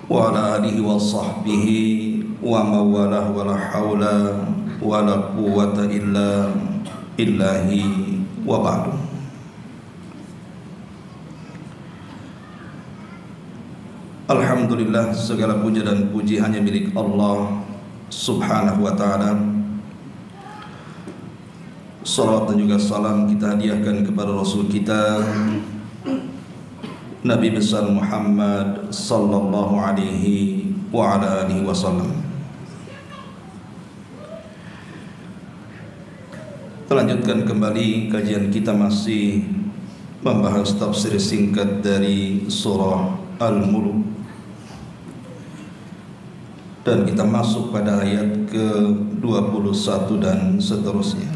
wa ala alihi wa sahbihi wa mawalah wa la hawla wa la quwwata illa billahi wa ba'du. Alhamdulillah, segala puja dan puji hanya milik Allah Subhanahu wa ta'ala. Salawat dan juga salam kita hadiahkan kepada Rasul kita Nabi besar Muhammad sallallahu alaihi wa ala alihi wasallam. Lanjutkan kembali kajian kita, masih membahas tafsir singkat dari surah Al-Mulk, dan kita masuk pada ayat ke-21 dan seterusnya.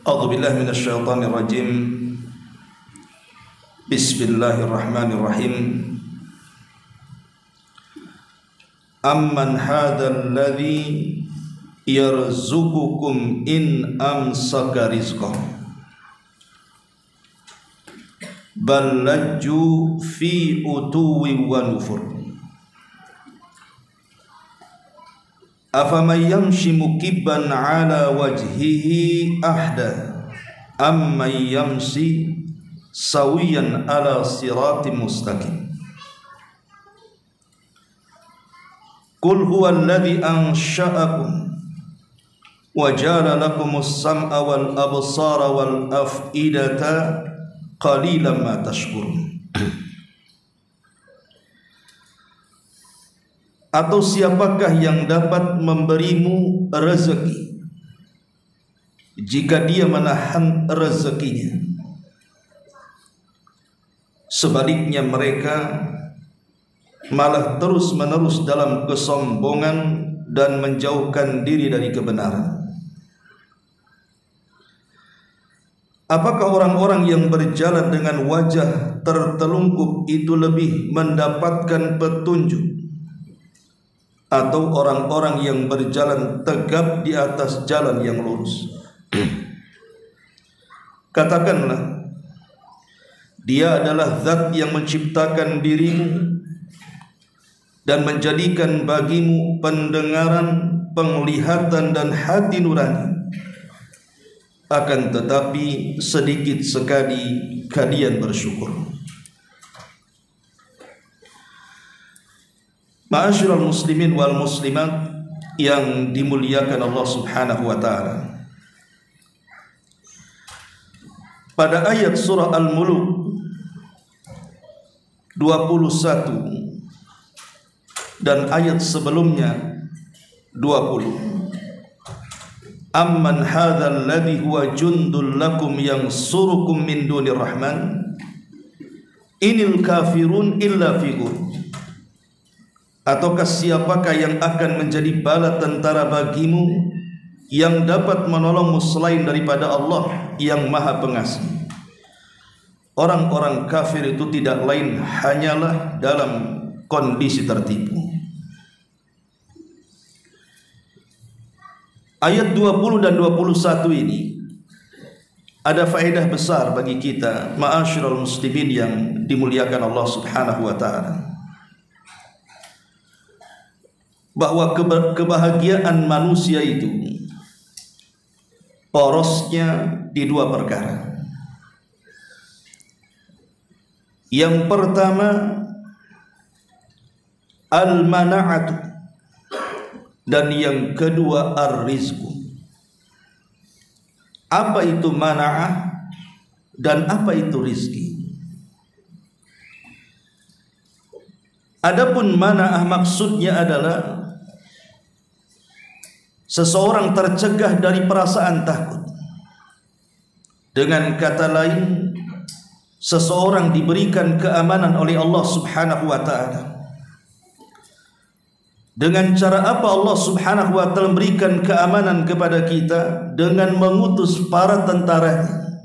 A'udzubillahi minasyaitonir rajim. Bismillahirrahmanirrahim. Amman hadzal ladzi yarzuqukum in amsaka rizqahu bal lajju fi utuwi wa nufur. Afaman yamshi mukibban ala wajhihi ahda amman yamshi sawiyan ala siratim mustaqim. Qul huwa alladhi ansha'akum wa ja'ala lakumus sam'a wal absara wal af'idata qalilan ma tashkurun. Atau siapakah yang dapat memberimu rezeki jika dia menahan rezekinya? Sebaliknya mereka malah terus-menerus dalam kesombongan dan menjauhkan diri dari kebenaran. Apakah orang-orang yang berjalan dengan wajah tertelungkup itu lebih mendapatkan petunjuk, atau orang-orang yang berjalan tegap di atas jalan yang lurus? Katakanlah, Dia adalah zat yang menciptakan dirimu dan menjadikan bagimu pendengaran, penglihatan dan hati nurani. Akan tetapi sedikit sekali kalian bersyukur. Ma'asyiral muslimin wal muslimat yang dimuliakan Allah Subhanahu wa ta'ala, pada ayat surah Al-Mulk 21 dan ayat sebelumnya 20, amman hadzal ladzi huwa jundul lakum yansurukum min dunir rahman inil kafirun illa fi ghurur. Ataukah siapakah yang akan menjadi bala tentara bagimu yang dapat menolongmu selain daripada Allah yang Maha Pengasih? Orang-orang kafir itu tidak lain hanyalah dalam kondisi tertipu. Ayat 20 dan 21 ini ada faedah besar bagi kita, ma'asyiral muslimin yang dimuliakan Allah Subhanahu wa ta'ala, bahwa kebahagiaan manusia itu porosnya di dua perkara. Yang pertama, al-mana'atu, dan yang kedua ar-rizqu. Apa itu mana'ah dan apa itu rizki? Adapun mana'ah maksudnya adalah seseorang tercegah dari perasaan takut. Dengan kata lain, seseorang diberikan keamanan oleh Allah Subhanahu wa ta'ala. Dengan cara apa Allah Subhanahu wa ta'ala memberikan keamanan kepada kita? Dengan mengutus para tentaranya.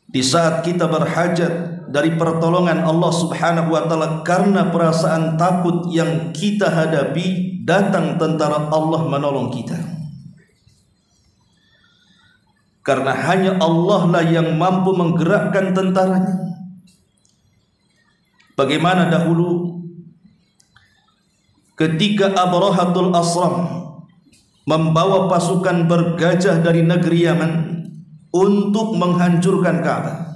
Di saat kita berhajat dari pertolongan Allah Subhanahu wa ta'ala karena perasaan takut yang kita hadapi, datang tentara Allah menolong kita. karena hanya Allah lah yang mampu menggerakkan tentaranya. Bagaimana dahulu ketika Abrahatul Asram membawa pasukan bergajah dari negeri Yaman untuk menghancurkan Ka'bah,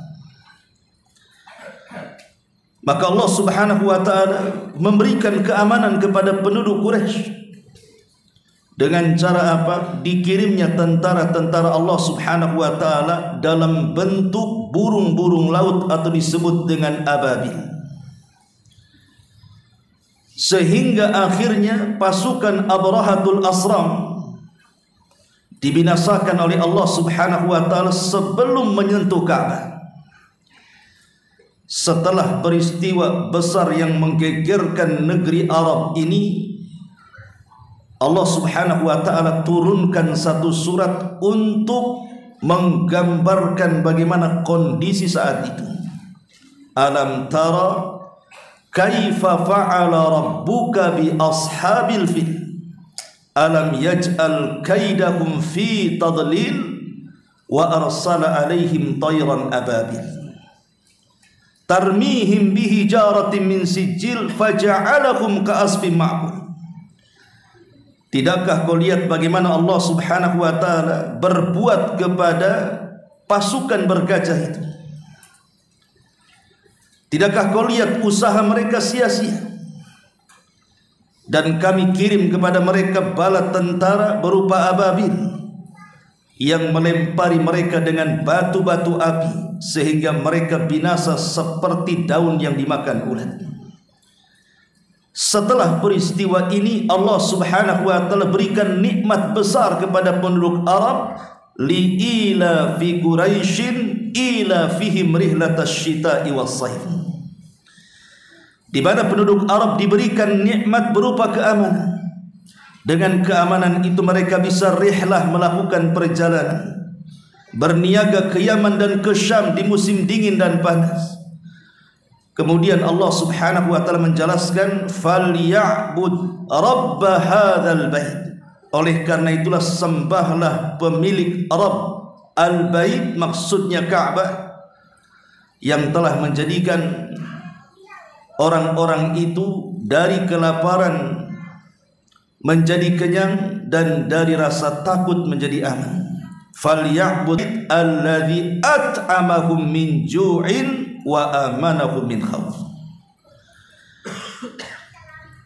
maka Allah Subhanahu wa taala memberikan keamanan kepada penduduk Quraisy dengan cara apa? Dikirimnya tentara-tentara Allah Subhanahu wa taala dalam bentuk burung-burung laut atau disebut dengan ababil. Sehingga akhirnya pasukan Abrahatul Asram dibinasakan oleh Allah Subhanahu wa taala sebelum menyentuh Ka'bah. Setelah peristiwa besar yang menggegerkan negeri Arab ini, Allah Subhanahu wa taala turunkan satu surat untuk menggambarkan bagaimana kondisi saat itu. Alam tara kaifa fa'ala rabbuka bi ashabil fil alam yaj'al kaidahum fi tadlil wa arsala alaihim tayran ababil tarmihim bihijaratin min sijil faja'alahum ka'asfin ma'kul. Tidakkah kau lihat bagaimana Allah Subhanahu wa taala berbuat kepada pasukan bergajah itu? Tidakkah kau lihat usaha mereka sia-sia? Dan kami kirim kepada mereka bala tentara berupa ababil yang melempari mereka dengan batu-batu api sehingga mereka binasa seperti daun yang dimakan ulat. Setelah peristiwa ini Allah Subhanahu wa taala berikan nikmat besar kepada penduduk Arab, li'ila fi Quraisyin ila fihim rihlatash syita'i was-saif, di mana penduduk Arab diberikan nikmat berupa keamanan. Dengan keamanan itu mereka bisa rihlah, melakukan perjalanan, berniaga ke Yaman dan ke Syam di musim dingin dan panas. Kemudian Allah Subhanahu wa taala menjelaskan falya'bud rabb hadzal bait. Oleh karena itulah sembahlah pemilik Rabb al-bait, maksudnya Ka'bah, yang telah menjadikan orang-orang itu dari kelaparan menjadi kenyang dan dari rasa takut menjadi aman. Falya'bud alladzi at'amahum min ju'in wa amanahum min khauf.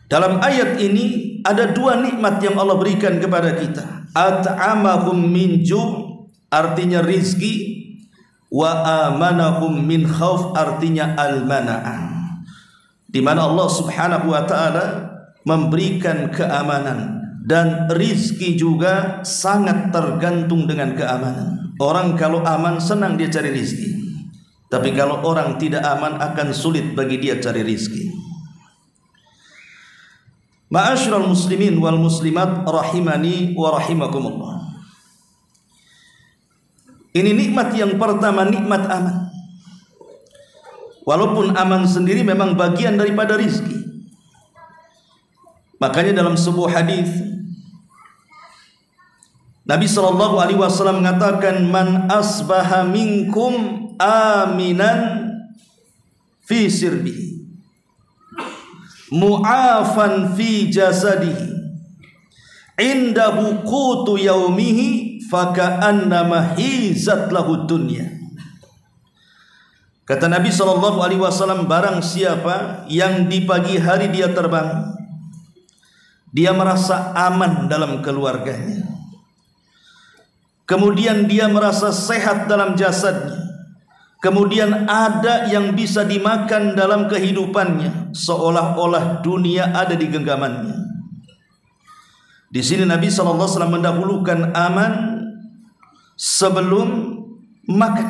Dalam ayat ini ada dua nikmat yang Allah berikan kepada kita. At'amahum min ju' artinya rizki, wa amanahum min khauf artinya al-mana'ah, di mana Allah Subhanahu wa taala memberikan keamanan, dan rizki juga sangat tergantung dengan keamanan. Orang kalau aman senang dia cari rizki, tapi kalau orang tidak aman akan sulit bagi dia cari rizki. Ma'asyiral muslimin wal muslimat rahimani wa rahimakumullah. Ini nikmat yang pertama, nikmat aman. Walaupun aman sendiri memang bagian daripada rizki. Makanya dalam sebuah hadis Nabi SAW mengatakan, man asbaha minkum aminan fi sirbihi mu'afan fi jasadihi indahu qutu yaumihi faka'annama hizat lahu dunya. Kata Nabi SAW, barang siapa yang di pagi hari dia terbang, dia merasa aman dalam keluarganya, kemudian dia merasa sehat dalam jasadnya, kemudian ada yang bisa dimakan dalam kehidupannya, seolah-olah dunia ada di genggamannya. Di sini Nabi SAW mendahulukan aman sebelum makan,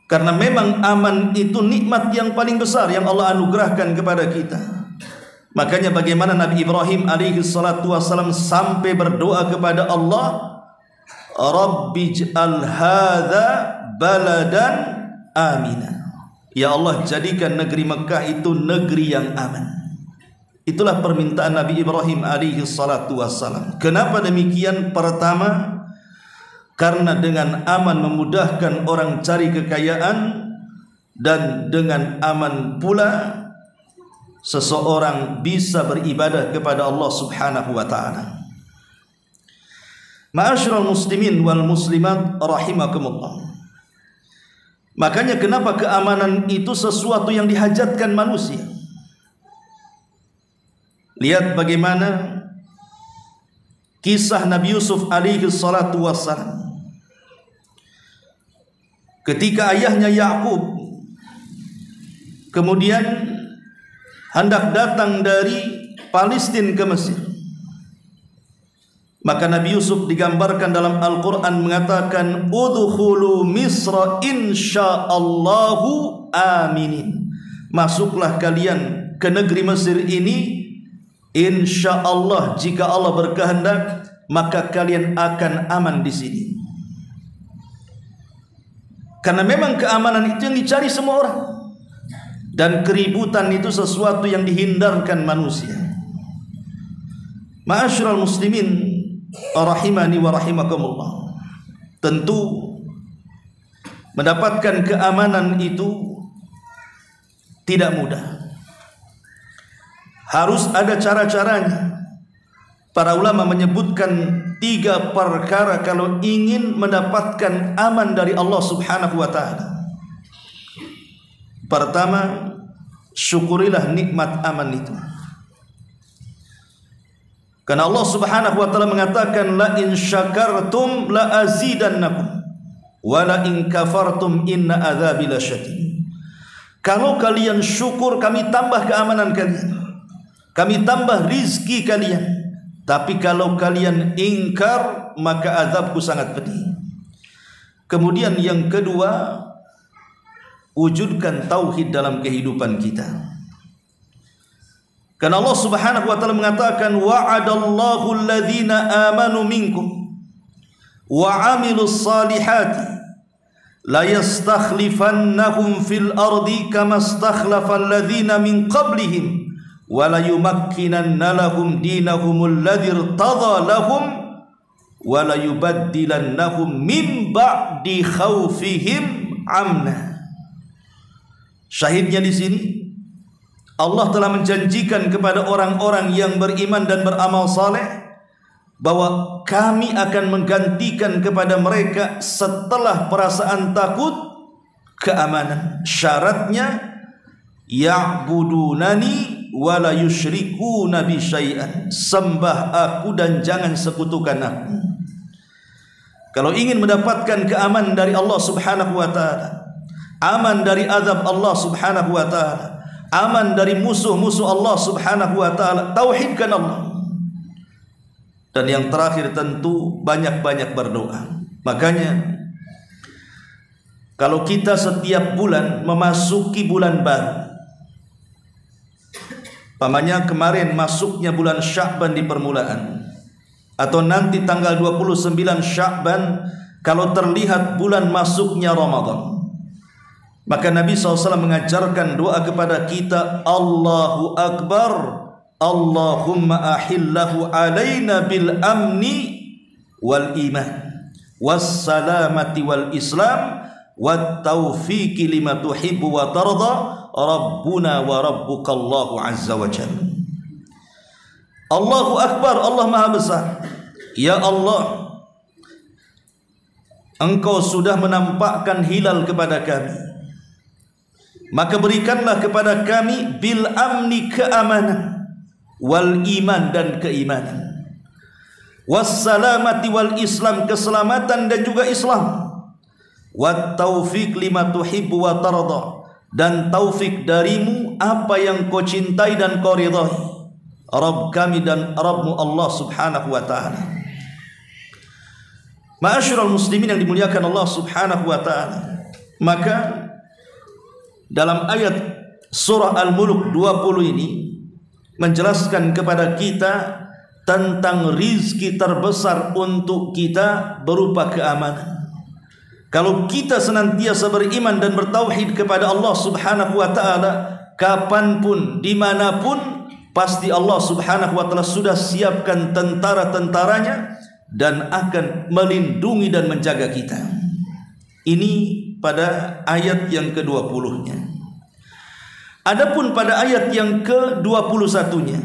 karena memang aman itu nikmat yang paling besar yang Allah anugerahkan kepada kita. Makanya bagaimana Nabi Ibrahim alaihi salatu wassalam sampai berdoa kepada Allah, Rabbi ij'al hadza baladan amina. Ya Allah, jadikan negeri Mekah itu negeri yang aman. Itulah permintaan Nabi Ibrahim alaihi salatu wassalam. Kenapa demikian? Pertama, karena dengan aman memudahkan orang cari kekayaan, dan dengan aman pula seseorang bisa beribadah kepada Allah Subhanahu wa taala. Ma'asyiral muslimin wal muslimat rahimakumullah. Makanya kenapa keamanan itu sesuatu yang dihajatkan manusia. Lihat bagaimana kisah Nabi Yusuf alaihi salatu wassalam. Ketika ayahnya Yakub kemudian hendak datang dari Palestina ke Mesir, maka Nabi Yusuf digambarkan dalam Al-Quran mengatakan, udkhulu Misra insya'allahu aminin. Masuklah kalian ke negeri Mesir ini, insyaallah, jika Allah berkehendak maka kalian akan aman di sini. Karena memang keamanan itu yang dicari semua orang, dan keributan itu sesuatu yang dihindarkan manusia. Ma'asyiral muslimin rahimani wa rahimakumullah. Tentu mendapatkan keamanan itu tidak mudah. Harus ada cara-caranya. Para ulama menyebutkan 3 perkara kalau ingin mendapatkan aman dari Allah Subhanahu wa taala. Pertama, syukurilah nikmat aman itu. Karena Allah Subhanahu wa taala mengatakan, la in syakartum la azidannakum wa la in kafartum inna adzabi lasyadid. Kalau kalian syukur, kami tambah keamanan kalian, kami tambah rizki kalian. Tapi kalau kalian ingkar, maka azabku sangat pedih. Kemudian yang kedua, wujudkan tauhid dalam kehidupan kita. Karena Allah Subhanahu wa taala mengatakan, wa'adallahu alladhina amanu minkum wa 'amilus salihati la yastakhlifannahum fil ardi kama istakhlafal ladzina min qablihim wa la yumakkinanna lahum dinahumul ladzir tadha lahum wa la yubaddilannahum min ba'di khaufihim amna. Syahidnya di sini, Allah telah menjanjikan kepada orang-orang yang beriman dan beramal saleh bahwa kami akan menggantikan kepada mereka setelah perasaan takut keamanan. Syaratnya ya'budunani wa la yusyrikuna bi syai'an. Sembah aku dan jangan sekutukan aku. Kalau ingin mendapatkan keamanan dari Allah Subhanahu wa taala, aman dari azab Allah Subhanahu wa taala, aman dari musuh-musuh Allah Subhanahu wa taala, tauhidkan Allah. Dan yang terakhir tentu banyak-banyak berdoa. Makanya kalau kita setiap bulan memasuki bulan baru, pamannya kemarin masuknya bulan Sya'ban di permulaan, atau nanti tanggal 29 Sya'ban kalau terlihat bulan masuknya Ramadan, maka Nabi SAW mengajarkan doa kepada kita, Allahu Akbar, Allahumma ahillahu alaina bil amni wal iman was salamati wal islam wat taufiqi lima tuhibbu wa tarda rabbuna wa rabbukallahu azza wa jalla. Allahu Akbar, Allah Maha Besar. Ya Allah, Engkau sudah menampakkan hilal kepada kami, maka berikanlah kepada kami bil amni keamanan, wal iman dan keimanan, wassalamati wal islam keselamatan dan juga Islam, wat taufiq lima tuhibbu wa tarda dan taufik darimu apa yang kau cintai dan kau ridhai, Rabb kami dan Rabbmu Allah Subhanahu wa taala. Ma'asyiral muslimin yang dimuliakan Allah Subhanahu wa taala, maka dalam ayat surah Al-Mulk 20 ini menjelaskan kepada kita tentang rizki terbesar untuk kita berupa keamanan. Kalau kita senantiasa beriman dan bertauhid kepada Allah Subhanahu wa taala, kapanpun, dimanapun, pasti Allah Subhanahu wa taala sudah siapkan tentara-tentaranya dan akan melindungi dan menjaga kita. Ini pada ayat yang ke-20-nya. Adapun pada ayat yang ke-21-nya,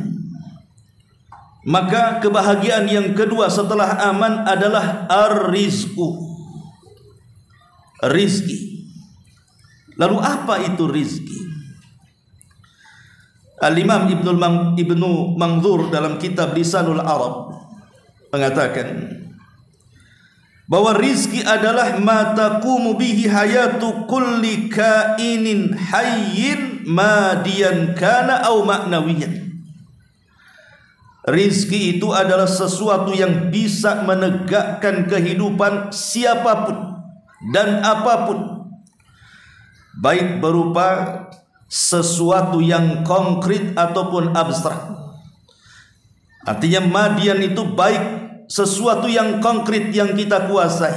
maka kebahagiaan yang kedua setelah aman adalah ar-rizqu, rizki. Lalu apa itu rizki? Al-Imam Ibnu Manzur dalam kitab Lisanul Arab mengatakan bahwa rizki adalah ma taqumu bihi hayatu kulli kainin hayyin madiyan kana au ma'nawiyan. Rizki itu adalah sesuatu yang bisa menegakkan kehidupan siapapun dan apapun, baik berupa sesuatu yang konkret ataupun abstrak. Artinya madian itu baik sesuatu yang konkret yang kita kuasai,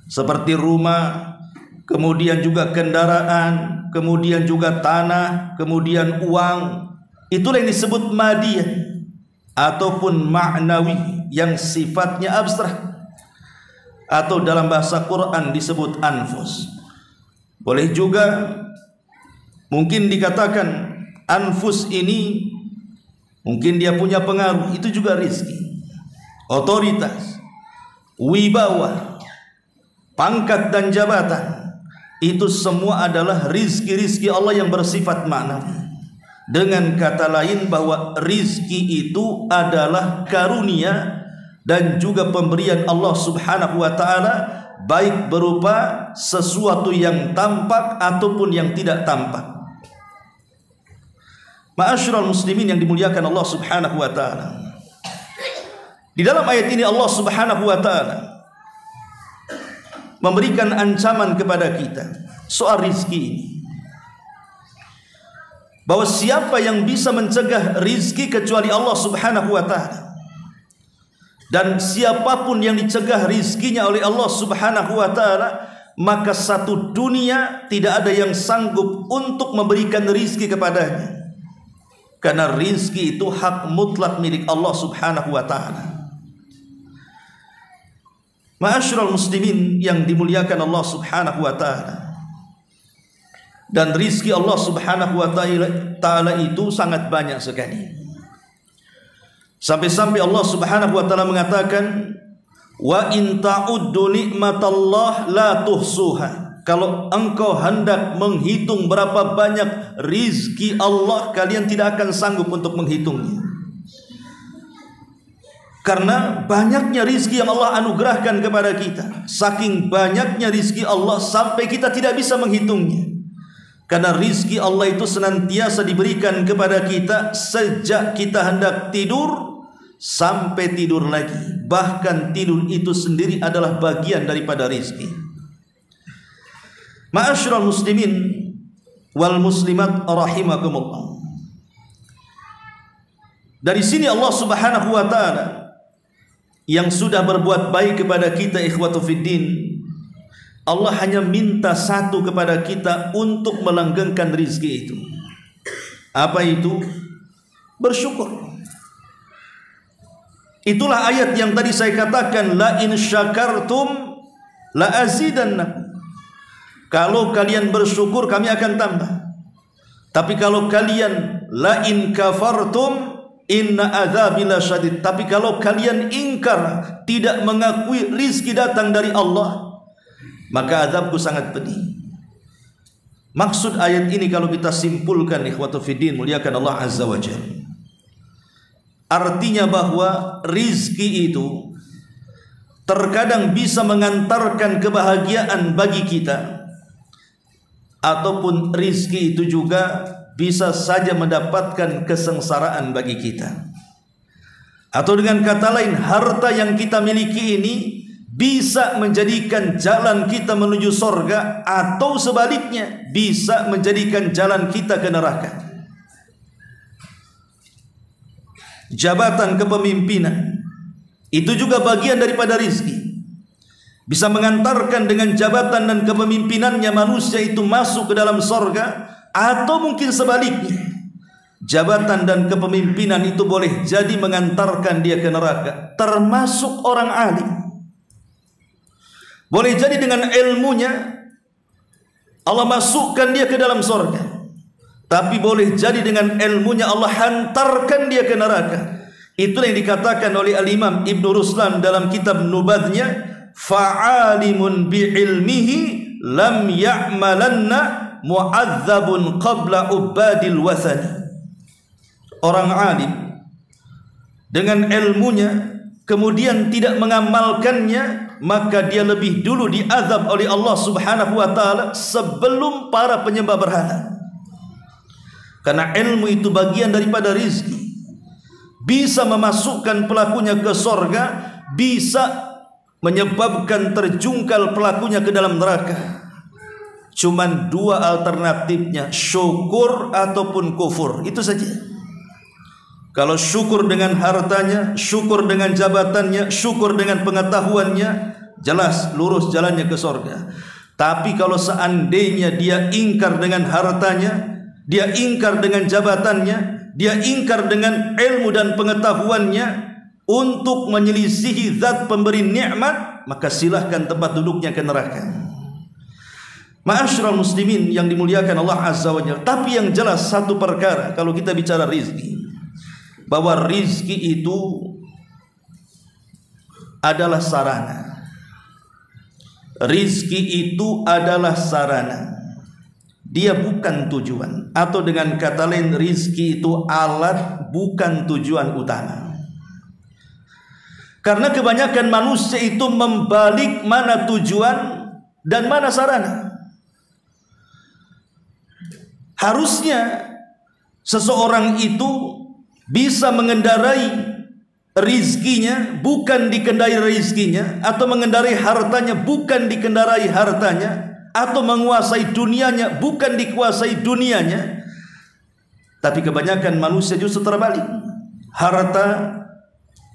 seperti rumah, kemudian juga kendaraan, kemudian juga tanah, kemudian uang. Itulah yang disebut madian. Ataupun ma'nawi yang sifatnya abstrak, atau dalam bahasa Quran disebut anfus. Boleh juga mungkin dikatakan anfus ini mungkin dia punya pengaruh, itu juga rizki. Otoritas, wibawa, pangkat dan jabatan, itu semua adalah rizki-rizki Allah yang bersifat ma'nawi. Dengan kata lain bahwa rizki itu adalah karunia dan juga pemberian Allah Subhanahu wa ta'ala, baik berupa sesuatu yang tampak ataupun yang tidak tampak. Ma'asyiral muslimin yang dimuliakan Allah Subhanahu wa ta'ala, di dalam ayat ini Allah Subhanahu wa ta'ala memberikan ancaman kepada kita soal rizki ini, bahwa siapa yang bisa mencegah rizki kecuali Allah Subhanahu wa ta'ala, dan siapapun yang dicegah rizkinya oleh Allah Subhanahu wa ta'ala, maka satu dunia tidak ada yang sanggup untuk memberikan rizki kepadanya, karena rizki itu hak mutlak milik Allah Subhanahu wa ta'ala. Ma'asyiral muslimin yang dimuliakan Allah Subhanahu wa ta'ala, dan rizki Allah Subhanahu wa ta'ala itu sangat banyak sekali. Sampai-sampai Allah Subhanahu wa ta'ala mengatakan, wa in ta'uddu ni'matallah la tuhsuha. Kalau engkau hendak menghitung berapa banyak rizki Allah, kalian tidak akan sanggup untuk menghitungnya. Karena banyaknya rizki yang Allah anugerahkan kepada kita. Saking banyaknya rizki Allah sampai kita tidak bisa menghitungnya. Karena rizki Allah itu senantiasa diberikan kepada kita sejak kita hendak tidur sampai tidur lagi. Bahkan tidur itu sendiri adalah bagian daripada rizki. Ma'asyiral muslimin wal muslimat rahimakumullah. Dari sini Allah Subhanahu wa ta'ala yang sudah berbuat baik kepada kita, ikhwatu fiddin, Allah hanya minta satu kepada kita untuk melanggengkan rizki itu. Apa itu? Bersyukur. Itulah ayat yang tadi saya katakan, la in syakartum la azidannakum. Kalau kalian bersyukur, kami akan tambah. Tapi kalau kalian la in kafartum inna adzabi lasyadid. Tapi kalau kalian ingkar, tidak mengakui rizki datang dari Allah, maka azabku sangat pedih. Maksud ayat ini kalau kita simpulkan, ikhwatu fiddin, muliakan Allah Azza wa Jalla, artinya bahwa rizki itu terkadang bisa mengantarkan kebahagiaan bagi kita, ataupun rizki itu juga bisa saja mendapatkan kesengsaraan bagi kita. Atau dengan kata lain, harta yang kita miliki ini bisa menjadikan jalan kita menuju sorga, atau sebaliknya bisa menjadikan jalan kita ke neraka. Jabatan kepemimpinan itu juga bagian daripada rizki. Bisa mengantarkan dengan jabatan dan kepemimpinannya manusia itu masuk ke dalam sorga, atau mungkin sebaliknya, jabatan dan kepemimpinan itu boleh jadi mengantarkan dia ke neraka, termasuk orang alim. Boleh jadi dengan ilmunya Allah masukkan dia ke dalam surga, tapi boleh jadi dengan ilmunya Allah hantarkan dia ke neraka. Itulah yang dikatakan oleh Al-Imam Ibn Ruslan dalam kitab Nubadhnya, fa'alimun bi'ilmihi lam ya'malanna mu'adzabun qabla ubadil wathani. Orang alim dengan ilmunya kemudian tidak mengamalkannya, maka dia lebih dulu diazab oleh Allah Subhanahu wa taala sebelum para penyembah berhala. Karena ilmu itu bagian daripada rizki, bisa memasukkan pelakunya ke sorga, bisa menyebabkan terjungkal pelakunya ke dalam neraka. Cuman dua alternatifnya, syukur ataupun kufur, itu saja. Kalau syukur dengan hartanya, syukur dengan jabatannya, syukur dengan pengetahuannya, jelas lurus jalannya ke sorga. Tapi kalau seandainya dia ingkar dengan hartanya, dia ingkar dengan jabatannya, dia ingkar dengan ilmu dan pengetahuannya untuk menyelisihi zat pemberi nikmat, maka silahkan tempat duduknya ke neraka. Ma'asyiral muslimin yang dimuliakan Allah Azza wa Jalla. Tapi yang jelas satu perkara, kalau kita bicara rizki, bahwa rizki itu adalah sarana. Rizki itu adalah sarana, dia bukan tujuan. Atau dengan kata lain, rizki itu alat, bukan tujuan utama. Karena kebanyakan manusia itu membalik mana tujuan dan mana sarana. Harusnya seseorang itu bisa mengendarai rizkinya, bukan dikendari rizkinya, atau mengendarai hartanya, bukan dikendarai hartanya, atau menguasai dunianya, bukan dikuasai dunianya. Tapi kebanyakan manusia justru terbalik. Harta,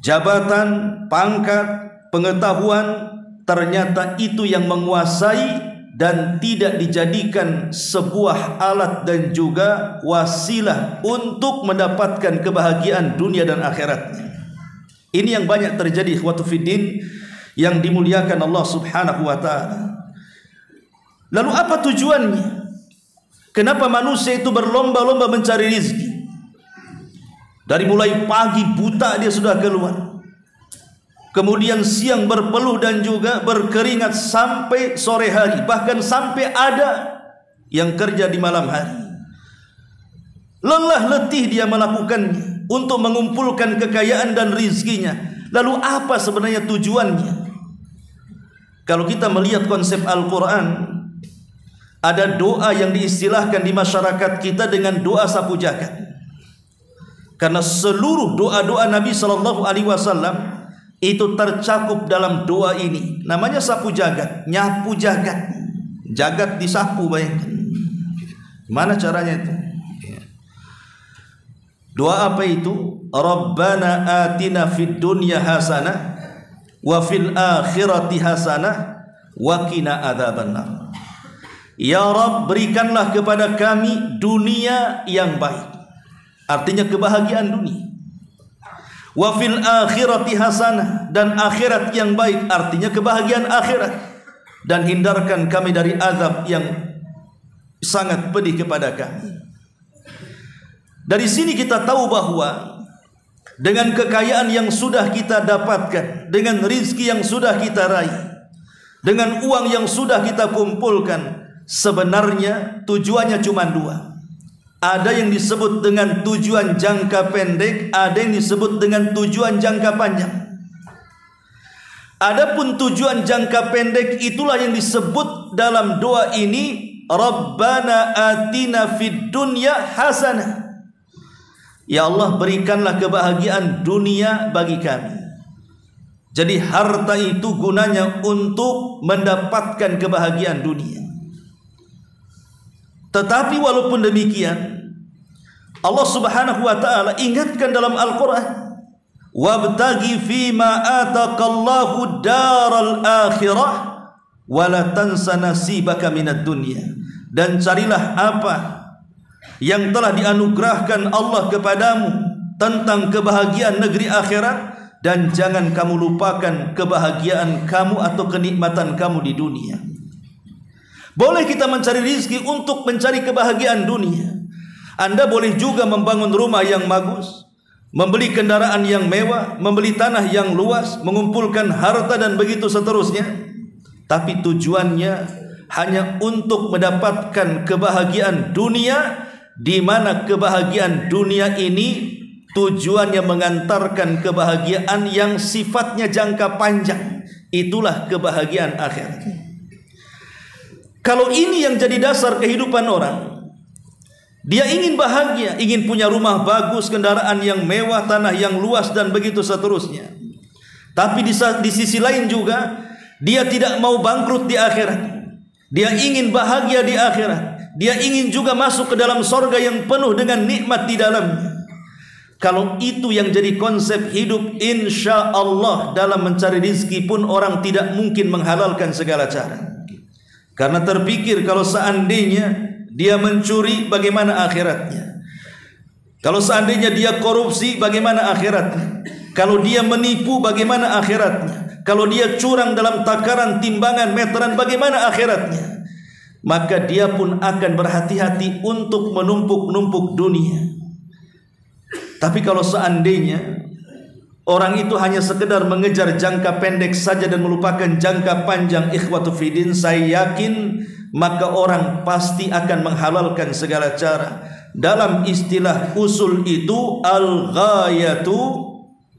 jabatan, pangkat, pengetahuan, ternyata itu yang menguasai dan tidak dijadikan sebuah alat dan juga wasilah untuk mendapatkan kebahagiaan dunia dan akhiratnya. Ini yang banyak terjadi ikhwatu fiddin yang dimuliakan Allah Subhanahu wa taala. Lalu apa tujuannya? Kenapa manusia itu berlomba-lomba mencari rezeki? Dari mulai pagi buta dia sudah keluar, kemudian siang berpeluh dan juga berkeringat sampai sore hari, bahkan sampai ada yang kerja di malam hari. Lelah letih dia melakukannya untuk mengumpulkan kekayaan dan rizkinya. Lalu apa sebenarnya tujuannya? Kalau kita melihat konsep Al-Quran, ada doa yang diistilahkan di masyarakat kita dengan doa sapu jagat. Karena seluruh doa-doa Nabi SAW itu tercakup dalam doa ini. Namanya sapu jagat, nyapu jagat. Jagat disapu, bayangkan. Mana caranya itu? Doa apa itu? Rabbana atina fid dunya hasanah wa fil akhirati hasanah wa qina adzabannar. Ya Rabb, berikanlah kepada kami dunia yang baik, artinya kebahagiaan dunia. Wa fil akhirati hasanah, dan akhirat yang baik, artinya kebahagiaan akhirat. Dan hindarkan kami dari azab yang sangat pedih kepada kami. Dari sini kita tahu bahwa dengan kekayaan yang sudah kita dapatkan, dengan rizki yang sudah kita raih, dengan uang yang sudah kita kumpulkan, sebenarnya tujuannya cuma dua. Ada yang disebut dengan tujuan jangka pendek, ada yang disebut dengan tujuan jangka panjang. Adapun tujuan jangka pendek itulah yang disebut dalam doa ini, Rabbana atina fid dunya hasanah. Ya Allah, berikanlah kebahagiaan dunia bagi kami. Jadi harta itu gunanya untuk mendapatkan kebahagiaan dunia. Tetapi walaupun demikian, Allah Subhanahu wa taala ingatkan dalam Al-Qur'an, wabtaghi fima ataqallahu daral akhirah wa la tansa nasibaka minad dunya. Dan carilah apa yang telah dianugerahkan Allah kepadamu tentang kebahagiaan negeri akhirat, dan jangan kamu lupakan kebahagiaan kamu atau kenikmatan kamu di dunia. Boleh kita mencari rizki untuk mencari kebahagiaan dunia. Anda boleh juga membangun rumah yang bagus, membeli kendaraan yang mewah, membeli tanah yang luas, mengumpulkan harta dan begitu seterusnya. Tapi tujuannya hanya untuk mendapatkan kebahagiaan dunia, di mana kebahagiaan dunia ini tujuannya mengantarkan kebahagiaan yang sifatnya jangka panjang. Itulah kebahagiaan akhirat. Kalau ini yang jadi dasar kehidupan orang, dia ingin bahagia, ingin punya rumah bagus, kendaraan yang mewah, tanah yang luas dan begitu seterusnya. Tapi di sisi lain juga dia tidak mau bangkrut di akhirat. Dia ingin bahagia di akhirat. Dia ingin juga masuk ke dalam sorga yang penuh dengan nikmat di dalamnya. Kalau itu yang jadi konsep hidup, insya Allah dalam mencari rizki pun orang tidak mungkin menghalalkan segala cara. Karena terpikir kalau seandainya dia mencuri, bagaimana akhiratnya? Kalau seandainya dia korupsi, bagaimana akhiratnya? Kalau dia menipu, bagaimana akhiratnya? Kalau dia curang dalam takaran, timbangan, meteran, bagaimana akhiratnya? Maka dia pun akan berhati-hati untuk menumpuk-numpuk dunia. Tapi kalau seandainya orang itu hanya sekedar mengejar jangka pendek saja dan melupakan jangka panjang, ikhwatu fiddin, saya yakin maka orang pasti akan menghalalkan segala cara. Dalam istilah usul itu, al-ghayatu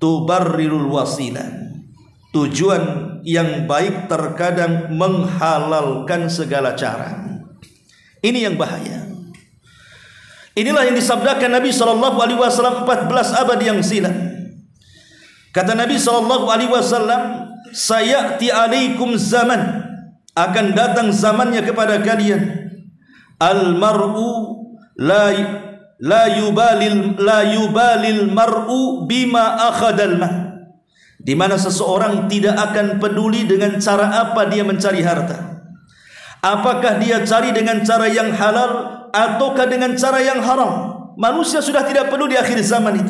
tubarrirul wasilah. Tujuan yang baik terkadang menghalalkan segala cara. Ini yang bahaya. Inilah yang disabdakan Nabi SAW 14 abad yang silam. Kata Nabi SAW, sayati alaikum zaman, akan datang zamannya kepada kalian, al-mar'u la yubalil mar'u bima akhadal ma', di mana seseorang tidak akan peduli dengan cara apa dia mencari harta. Apakah dia cari dengan cara yang halal ataukah dengan cara yang haram? Manusia sudah tidak perlu di akhir zaman itu.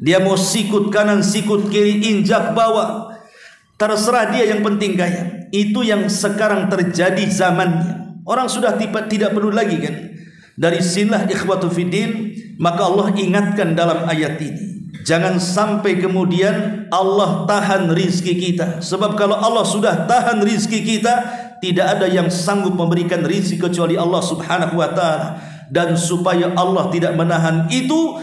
Dia mau sikut kanan, sikut kiri, injak bawah, terserah dia, yang penting kaya. Itu yang sekarang terjadi zamannya. Orang sudah tidak perlu lagi kan. Dari sinilah ikhwatu fiddin, maka Allah ingatkan dalam ayat ini, jangan sampai kemudian Allah tahan rizki kita. Sebab kalau Allah sudah tahan rizki kita, tidak ada yang sanggup memberikan rizki kecuali Allah subhanahu wa ta'ala. Dan supaya Allah tidak menahan itu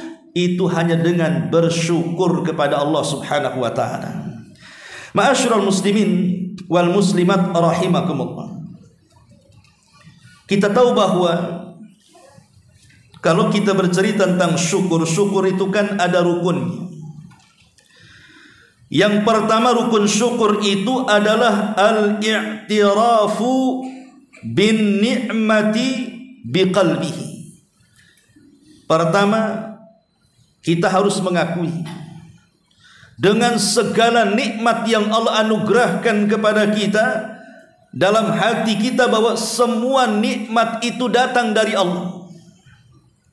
hanya dengan bersyukur kepada Allah subhanahu wa ta'ala. Ma'asyiral muslimin wal muslimat rahimakumullah. Kita tahu bahwa kalau kita bercerita tentang syukur itu kan ada rukunnya. Yang pertama rukun syukur itu adalah al-i'tirafu bin ni'mati biqalbihi. Pertama, kita harus mengakui dengan segala nikmat yang Allah anugerahkan kepada kita, dalam hati kita bahwa semua nikmat itu datang dari Allah.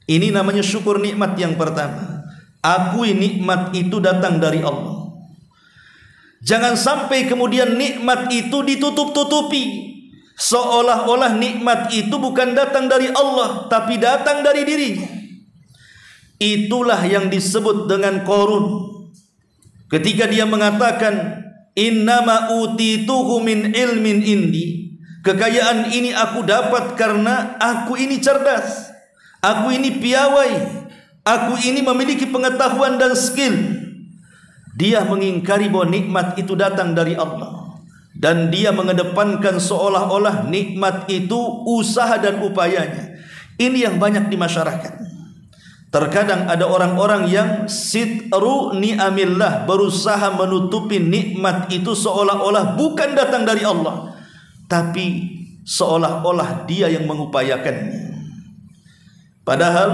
Ini namanya syukur nikmat yang pertama. Akui nikmat itu datang dari Allah. Jangan sampai kemudian nikmat itu ditutup-tutupi, seolah-olah nikmat itu bukan datang dari Allah, tapi datang dari dirinya. Itulah yang disebut dengan Qarun. Ketika dia mengatakan, innama utituhu min ilmin indi, kekayaan ini aku dapat karena aku ini cerdas, aku ini piawai, aku ini memiliki pengetahuan dan skill. Dia mengingkari bahwa nikmat itu datang dari Allah, dan dia mengedepankan seolah-olah nikmat itu usaha dan upayanya. Ini yang banyak di masyarakat. Terkadang ada orang-orang yang sitru ni'amillah, berusaha menutupi nikmat itu seolah-olah bukan datang dari Allah, tapi seolah-olah dia yang mengupayakannya. Padahal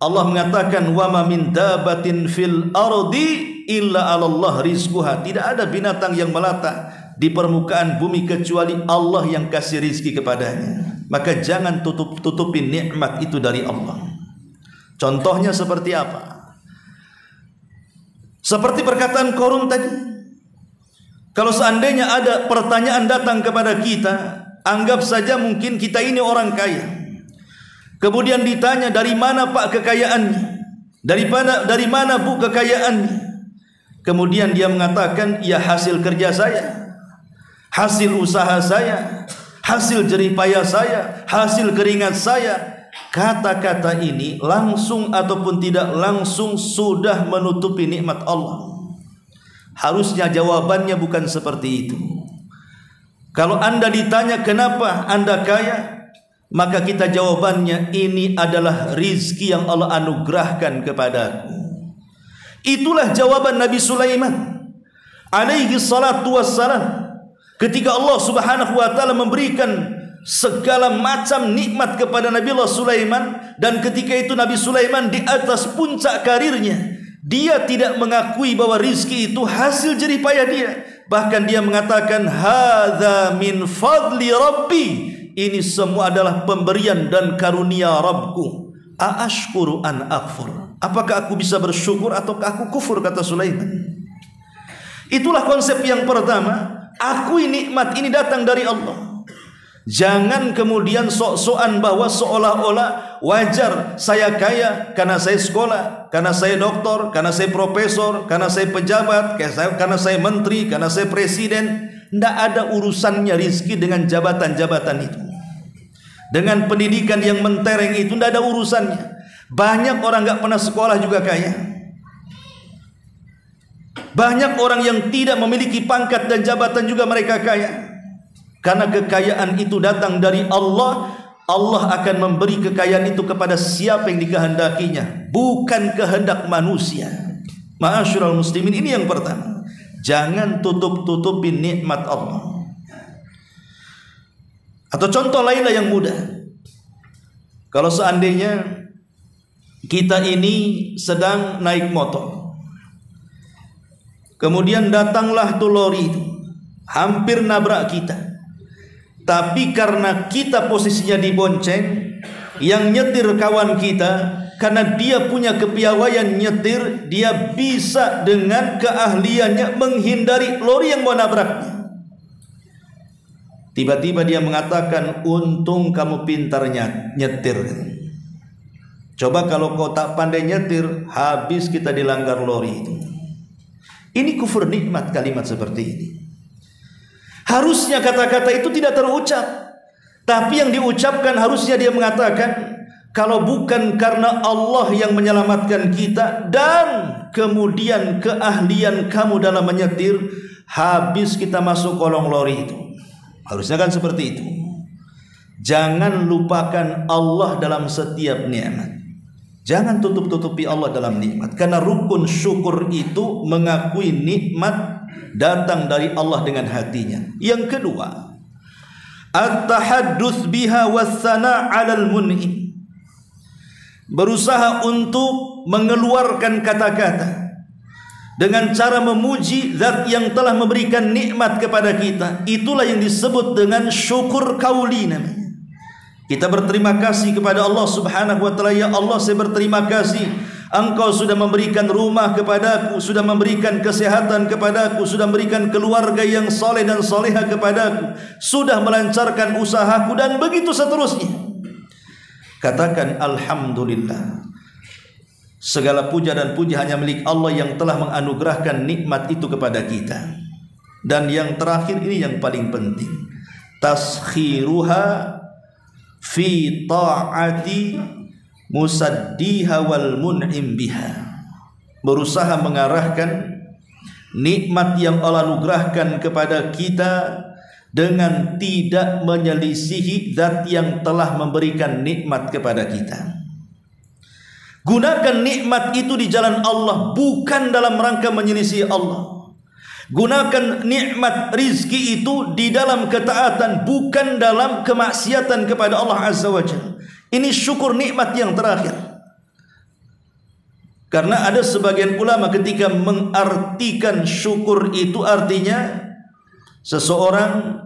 Allah mengatakan, wa ma min dabatin fil ardi illa 'alallah rizquha. Tidak ada binatang yang melata di permukaan bumi kecuali Allah yang kasih rizki kepadanya. maka jangan tutup-tutupin nikmat itu dari Allah. Contohnya seperti apa? Seperti perkataan Qarun tadi. Kalau seandainya ada pertanyaan datang kepada kita, anggap saja mungkin kita ini orang kaya. Kemudian ditanya, dari mana Pak kekayaannya? Dari mana Bu kekayaannya? Kemudian dia mengatakan, ya hasil kerja saya, hasil usaha saya, hasil jerih payah saya, hasil keringat saya. Kata-kata ini langsung ataupun tidak langsung sudah menutupi nikmat Allah. Harusnya jawabannya bukan seperti itu. Kalau Anda ditanya kenapa Anda kaya, maka kita jawabannya, ini adalah rizki yang Allah anugerahkan kepadaku. Itulah jawaban Nabi Sulaiman alaihi salatu wassalam ketika Allah subhanahu wa ta'ala memberikan segala macam nikmat kepada Nabi Allah Sulaiman. Dan ketika itu Nabi Sulaiman di atas puncak karirnya, dia tidak mengakui bahwa rizki itu hasil jerih payah dia. Bahkan dia mengatakan, hadza min fadli rabbi, ini semua adalah pemberian dan karunia Rabbku. Aashkuru an akfur, apakah aku bisa bersyukur ataukah aku kufur, kata Sulaiman. Itulah konsep yang pertama, akui nikmat ini datang dari Allah. Jangan kemudian sok-sokan bahwa seolah-olah wajar saya kaya karena saya sekolah, karena saya doktor, karena saya profesor, karena saya pejabat, karena saya menteri, karena saya presiden. Tidak ada urusannya rizki dengan jabatan-jabatan itu, dengan pendidikan yang mentereng itu, tidak ada urusannya. Banyak orang gak pernah sekolah juga kaya. Banyak orang yang tidak memiliki pangkat dan jabatan juga mereka kaya. Karena kekayaan itu datang dari Allah. Allah akan memberi kekayaan itu kepada siapa yang dikehendakinya, bukan kehendak manusia. Ma'asyiral muslimin, ini yang pertama. Jangan tutup-tutupin nikmat Allah. Atau contoh lainlah yang mudah. Kalau seandainya kita ini sedang naik motor, kemudian datanglah tuh lori itu, hampir nabrak kita. Tapi karena kita posisinya dibonceng, yang nyetir kawan kita, karena dia punya kepiawaian nyetir, dia bisa dengan keahliannya menghindari lori yang mau nabraknya. Tiba-tiba dia mengatakan, untung kamu pintar nyetir. Coba kalau kau tak pandai nyetir, habis kita dilanggar lori itu. Ini kufur nikmat kalimat seperti ini. Harusnya kata-kata itu tidak terucap, tapi yang diucapkan harusnya dia mengatakan, kalau bukan karena Allah yang menyelamatkan kita dan kemudian keahlian kamu dalam menyetir, habis kita masuk kolong lori itu. Harusnya kan seperti itu. Jangan lupakan Allah dalam setiap nikmat. Jangan tutup-tutupi Allah dalam nikmat, karena rukun syukur itu mengakui nikmat datang dari Allah dengan hatinya. Yang kedua, at-tahadduts biha was-sana' 'alal mun'im. Berusaha untuk mengeluarkan kata-kata dengan cara memuji zat yang telah memberikan nikmat kepada kita. Itulah yang disebut dengan syukur qauli namanya. Kita berterima kasih kepada Allah subhanahu wa ta'ala. Ya Allah, saya berterima kasih, Engkau sudah memberikan rumah kepadaku, sudah memberikan kesehatan kepadaku, sudah memberikan keluarga yang soleh dan soleha kepadaku, sudah melancarkan usahaku, dan begitu seterusnya. Katakan alhamdulillah. Segala puja dan puji hanya milik Allah yang telah menganugerahkan nikmat itu kepada kita. Dan yang terakhir ini yang paling penting, taskhiruha fi ta'ati musaddiha wal mun'im biha. Berusaha mengarahkan nikmat yang Allah anugerahkan kepada kita dengan tidak menyelisihi zat yang telah memberikan nikmat kepada kita. Gunakan nikmat itu di jalan Allah, bukan dalam rangka menyelisih Allah. Gunakan nikmat rizki itu di dalam ketaatan, bukan dalam kemaksiatan kepada Allah Azza wa Jalla. Ini syukur nikmat yang terakhir. Karena ada sebagian ulama ketika mengartikan syukur itu artinya seseorang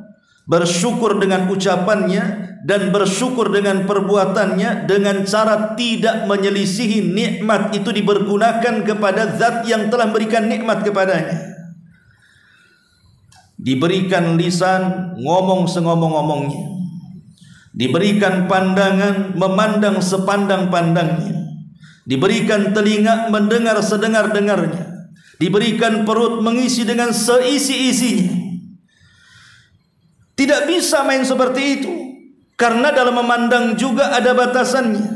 bersyukur dengan ucapannya dan bersyukur dengan perbuatannya, dengan cara tidak menyelisihi nikmat itu dipergunakan kepada zat yang telah memberikan nikmat kepadanya. Diberikan lisan, ngomong sengomong-ngomongnya. Diberikan pandangan, memandang sepandang-pandangnya. Diberikan telinga, mendengar sedengar-dengarnya. Diberikan perut, mengisi dengan seisi-isinya. Tidak bisa main seperti itu, karena dalam memandang juga ada batasannya,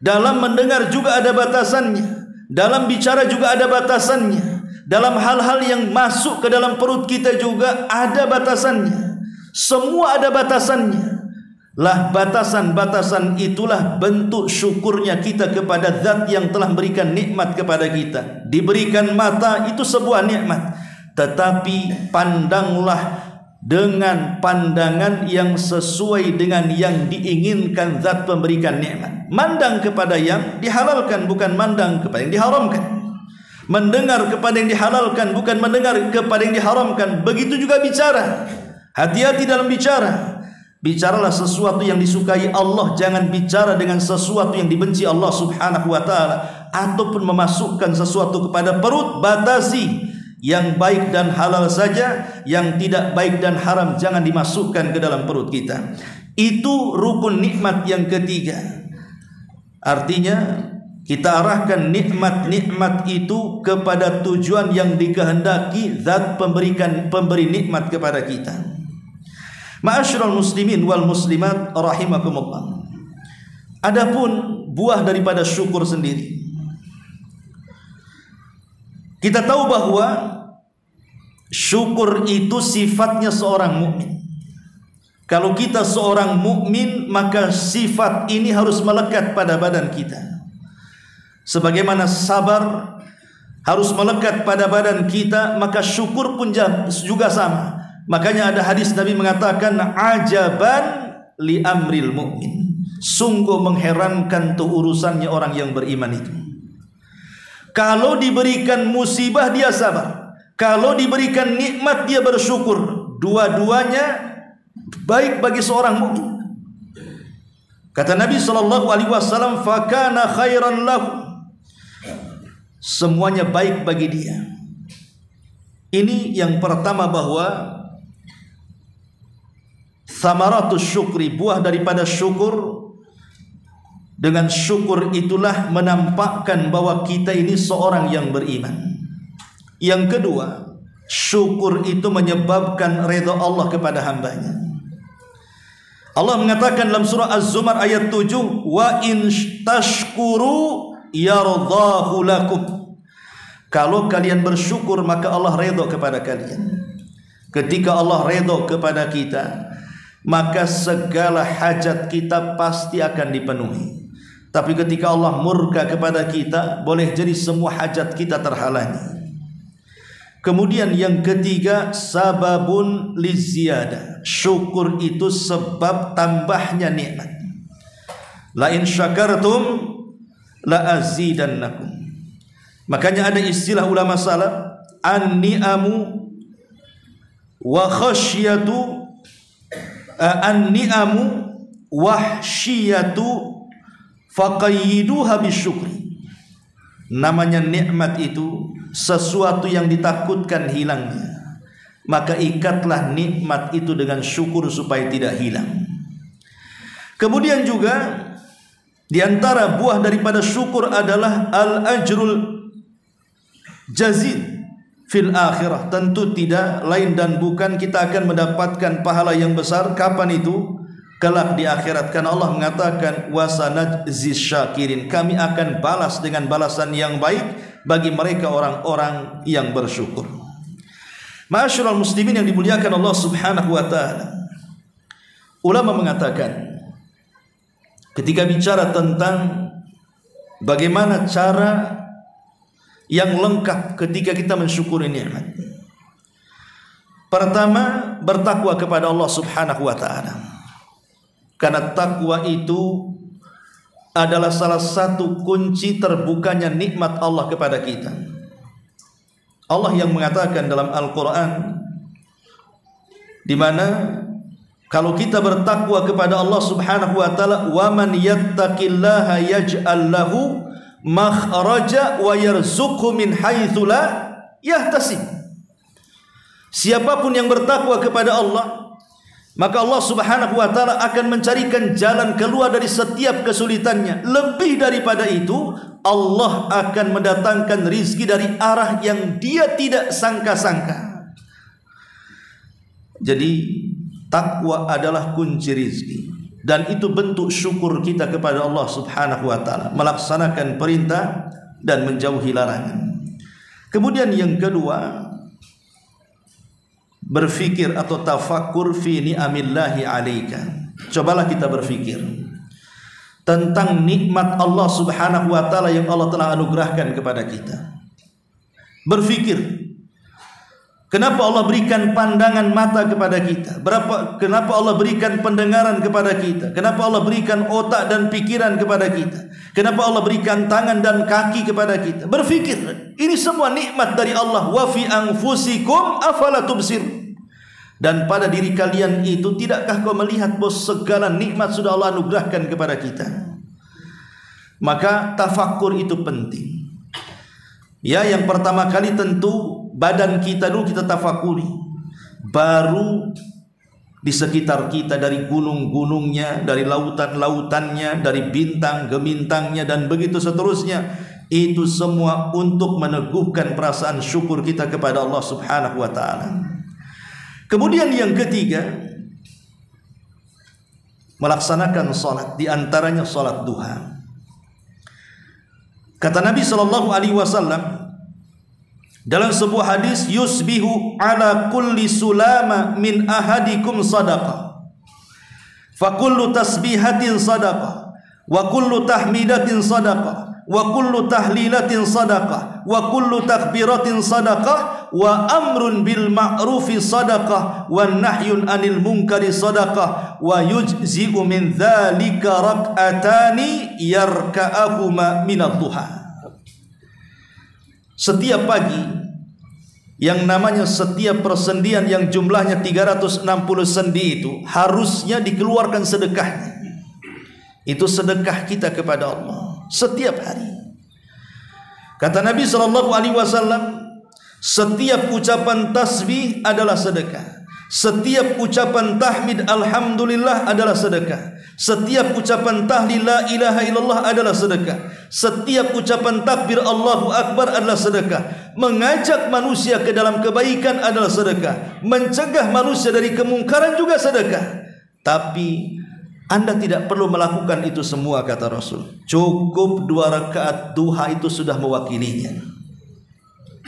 dalam mendengar juga ada batasannya, dalam bicara juga ada batasannya, dalam hal-hal yang masuk ke dalam perut kita juga ada batasannya. Semua ada batasannya. Lah batasan-batasan itulah bentuk syukurnya kita kepada zat yang telah memberikan nikmat kepada kita. Diberikan mata itu sebuah nikmat, tetapi pandanglah dengan pandangan yang sesuai dengan yang diinginkan zat pemberikan nikmat. Mandang kepada yang dihalalkan, bukan mandang kepada yang diharamkan. Mendengar kepada yang dihalalkan, bukan mendengar kepada yang diharamkan. Begitu juga bicara. Hati-hati dalam bicara. Bicaralah sesuatu yang disukai Allah, jangan bicara dengan sesuatu yang dibenci Allah Subhanahu wa taala, ataupun memasukkan sesuatu kepada perut. Batasi. Yang baik dan halal saja, yang tidak baik dan haram jangan dimasukkan ke dalam perut kita. Itu rukun nikmat yang ketiga. Artinya kita arahkan nikmat-nikmat itu kepada tujuan yang dikehendaki zat pemberi nikmat kepada kita. Ma'asyiral muslimin wal muslimat rahimakumullah. Adapun buah daripada syukur sendiri, kita tahu bahwa syukur itu sifatnya seorang mukmin. Kalau kita seorang mukmin, maka sifat ini harus melekat pada badan kita. Sebagaimana sabar harus melekat pada badan kita, maka syukur pun juga sama. Makanya ada hadis Nabi mengatakan, ajaban li amril mukmin. Sungguh mengherankan tuh urusannya orang yang beriman itu. Kalau diberikan musibah dia sabar, kalau diberikan nikmat dia bersyukur. Dua-duanya baik bagi seorang mukmin. Kata Nabi SAW, fakana khairan lahu. Semuanya baik bagi dia. Ini yang pertama, bahwa samaratus syukri, buah daripada syukur. Dengan syukur itulah menampakkan bahwa kita ini seorang yang beriman. Yang kedua, syukur itu menyebabkan redha Allah kepada hambanya. Allah mengatakan dalam surah Az-Zumar ayat 7, wa in tashkuru yardahu lakum. Kalau kalian bersyukur, maka Allah redha kepada kalian. Ketika Allah redha kepada kita, maka segala hajat kita pasti akan dipenuhi. Tapi ketika Allah murka kepada kita, boleh jadi semua hajat kita terhalangi. Kemudian yang ketiga, sababun liziyadah. Syukur itu sebab tambahnya nikmat. La in syakartum la azidannakum. Makanya ada istilah ulama salaf, an-ni'amu wa khasyatu, an-ni'amu wahsyiyatu faqayyiduha bisyukri. Namanya nikmat itu sesuatu yang ditakutkan hilangnya, maka ikatlah nikmat itu dengan syukur supaya tidak hilang. Kemudian juga di antara buah daripada syukur adalah al-ajrul jazil fil akhirah. Tentu tidak lain dan bukan kita akan mendapatkan pahala yang besar. Kapan itu? Kelak di akhirat. Karena Allah mengatakan wasanajzi syakirin, kami akan balas dengan balasan yang baik bagi mereka orang-orang yang bersyukur. Ma'asyiral muslimin yang dimuliakan Allah Subhanahu wa taala, ulama mengatakan ketika bicara tentang bagaimana cara yang lengkap ketika kita mensyukuri nikmat, pertama bertakwa kepada Allah Subhanahu wa taala. Karena takwa itu adalah salah satu kunci terbukanya nikmat Allah kepada kita. Allah yang mengatakan dalam Al-Quran, di mana Kalau kita bertakwa kepada Allah Subhanahu wa taala, wa man yattaqillaha yaj'al lahu makhraja wa yarzuqhu min haitsu la yahtasib. Siapapun yang bertakwa kepada Allah, maka Allah Subhanahu wa taala akan mencarikan jalan keluar dari setiap kesulitannya. Lebih daripada itu, Allah akan mendatangkan rizki dari arah yang dia tidak sangka-sangka. Jadi takwa adalah kunci rizki, dan itu bentuk syukur kita kepada Allah Subhanahu wa taala, melaksanakan perintah dan menjauhi larangan. Kemudian yang kedua, berfikir atau tafakkur fi ni'amillahi 'alaika. Cobalah kita berfikir tentang nikmat Allah Subhanahu wa taala yang Allah telah anugerahkan kepada kita. Berfikir, kenapa Allah berikan pandangan mata kepada kita? Kenapa Allah berikan pendengaran kepada kita? Kenapa Allah berikan otak dan pikiran kepada kita? Kenapa Allah berikan tangan dan kaki kepada kita? Berfikir, ini semua nikmat dari Allah. Wa fi anfusikum afala tubsirun. Dan pada diri kalian itu, tidakkah kau melihat bahwa segala nikmat sudah Allah anugerahkan kepada kita? Maka tafakkur itu penting. Ya, yang pertama kali tentu badan kita dulu kita tafakuri, baru di sekitar kita, dari gunung-gunungnya, dari lautan-lautannya, dari bintang-gemintangnya, dan begitu seterusnya. Itu semua untuk meneguhkan perasaan syukur kita kepada Allah Subhanahu wa taala. Kemudian yang ketiga, melaksanakan salat, di antaranya salat duha. Kata Nabi sallallahu alaihi wasallam dalam sebuah hadis, yusbihu ala kulli sulama min ahadikum sadaqah, fa kullu tasbihatin sadaqah, wa kullu tahmidatin sadaqah, wa kullu tahlilatin sadaqah, wa kullu takbiratin sadaqah, wa amrun bil ma'rufi sadaqah, wa nahyun anil munkari sadaqah, wa yujzi'u min dzalika rak'atani yarka'ahuma minad duha. Setiap pagi, yang namanya setiap persendian yang jumlahnya 360 sendi itu harusnya dikeluarkan sedekahnya. Itu sedekah kita kepada Allah setiap hari. Kata Nabi SAW, setiap ucapan tasbih adalah sedekah, setiap ucapan tahmid alhamdulillah adalah sedekah, setiap ucapan tahlil la ilaha illallah adalah sedekah, setiap ucapan takbir Allahu akbar adalah sedekah, mengajak manusia ke dalam kebaikan adalah sedekah, mencegah manusia dari kemungkaran juga sedekah. Tapi Anda tidak perlu melakukan itu semua, kata Rasul. Cukup 2 rakaat duha itu sudah mewakilinya.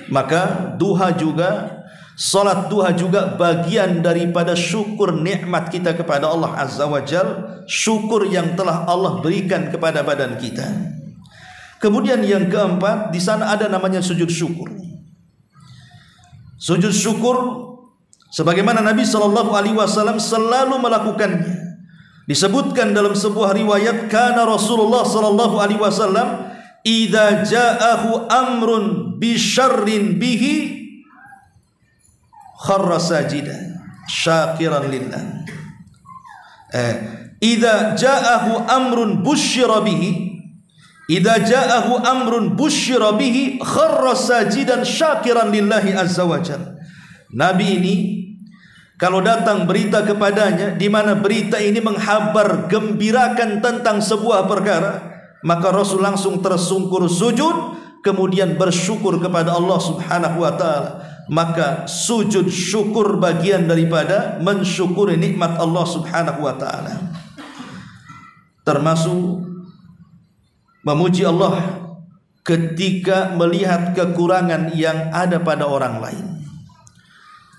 Maka duha juga, salat duha juga bagian daripada syukur nikmat kita kepada Allah Azza wa Jal, syukur yang telah Allah berikan kepada badan kita. Kemudian yang keempat, di sana ada namanya sujud syukur. Sujud syukur sebagaimana Nabi SAW selalu melakukannya. Disebutkan dalam sebuah riwayat, kana Rasulullah SAW idza ja'ahu amrun bi syarrin bihi kharra sajidan syakiran lillah. Idza ja'ahu amrun busyira bihi, idza ja'ahu amrun busyira bihi kharra sajidan syakiran lillahi azza wajalla. Nabi ini kalau datang berita kepadanya, di mana berita ini menghabar gembirakan tentang sebuah perkara, maka Rasul langsung tersungkur sujud, kemudian bersyukur kepada Allah Subhanahu wa taala. Maka sujud syukur bagian daripada mensyukuri nikmat Allah Subhanahu wa taala. Termasuk memuji Allah ketika melihat kekurangan yang ada pada orang lain.